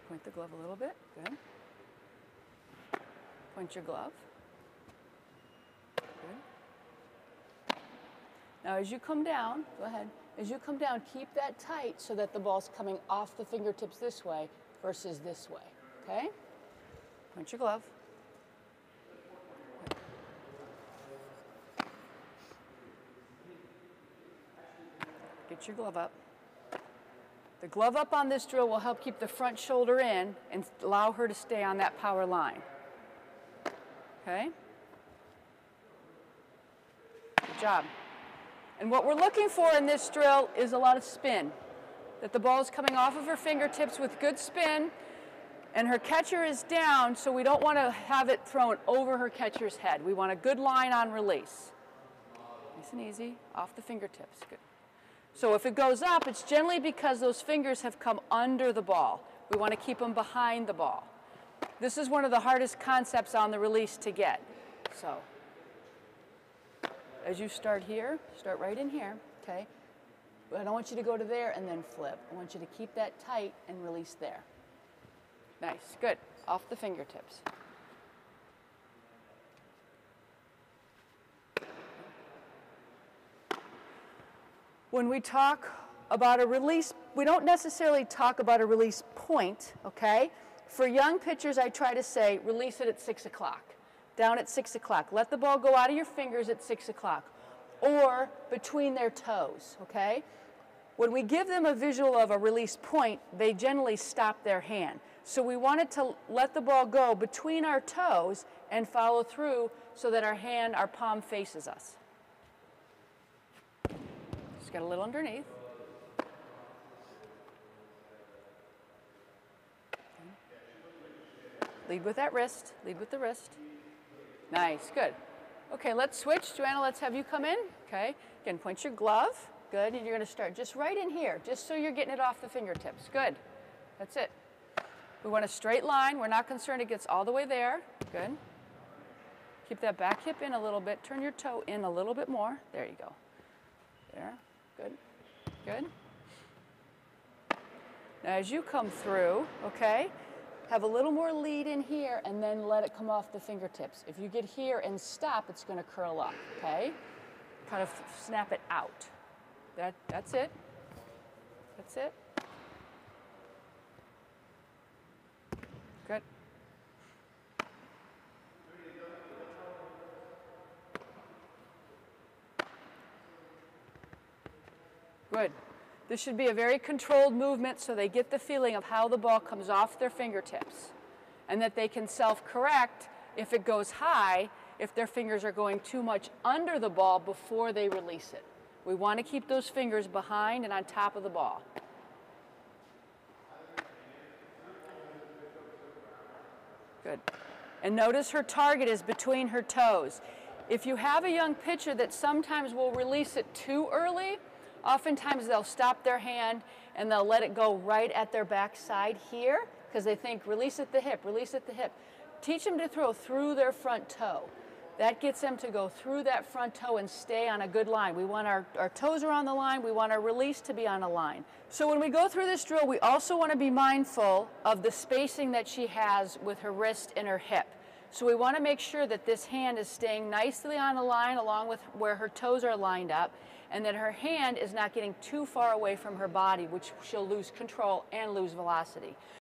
Point the glove a little bit. Good. Point your glove. Good. Now as you come down, go ahead. As you come down, keep that tight so that the ball's coming off the fingertips this way versus this way. Okay? Point your glove. Get your glove up. The glove up on this drill will help keep the front shoulder in and allow her to stay on that power line. Okay? Good job. And what we're looking for in this drill is a lot of spin. That the ball is coming off of her fingertips with good spin, and her catcher is down, so we don't want to have it thrown over her catcher's head. We want a good line on release. Nice and easy, off the fingertips. Good. So if it goes up, it's generally because those fingers have come under the ball. We want to keep them behind the ball. This is one of the hardest concepts on the release to get. So as you start here, start right in here, okay? But I don't want you to go to there and then flip. I want you to keep that tight and release there. Nice, good. Off the fingertips. When we talk about a release, we don't necessarily talk about a release point, okay? For young pitchers, I try to say, release it at 6 o'clock, down at 6 o'clock. Let the ball go out of your fingers at 6 o'clock, or between their toes, okay? When we give them a visual of a release point, they generally stop their hand. So we wanted to let the ball go between our toes and follow through so that our hand, our palm faces us. Just got a little underneath. Lead with that wrist, lead with the wrist. Nice, good. Okay, let's switch. Joanna, let's have you come in. Okay, again, point your glove. Good, and you're gonna start just right in here, just so you're getting it off the fingertips. Good, that's it. We want a straight line. We're not concerned it gets all the way there. Good. Keep that back hip in a little bit. Turn your toe in a little bit more. There you go. There, good, good. Now as you come through, okay, have a little more lead in here and then let it come off the fingertips. If you get here and stop, it's going to curl up, okay? Kind of snap it out. That's it. That's it. Good. Good. This should be a very controlled movement so they get the feeling of how the ball comes off their fingertips and that they can self-correct if it goes high, if their fingers are going too much under the ball before they release it. We want to keep those fingers behind and on top of the ball. Good. And notice her target is between her toes. If you have a young pitcher that sometimes will release it too early, oftentimes they'll stop their hand and they'll let it go right at their backside here because they think, release at the hip, release at the hip. Teach them to throw through their front toe. That gets them to go through that front toe and stay on a good line. We want our toes are on the line. We want our release to be on a line. So when we go through this drill, we also want to be mindful of the spacing that she has with her wrist and her hip. So we want to make sure that this hand is staying nicely on the line along with where her toes are lined up, and that her hand is not getting too far away from her body, which she'll lose control and lose velocity.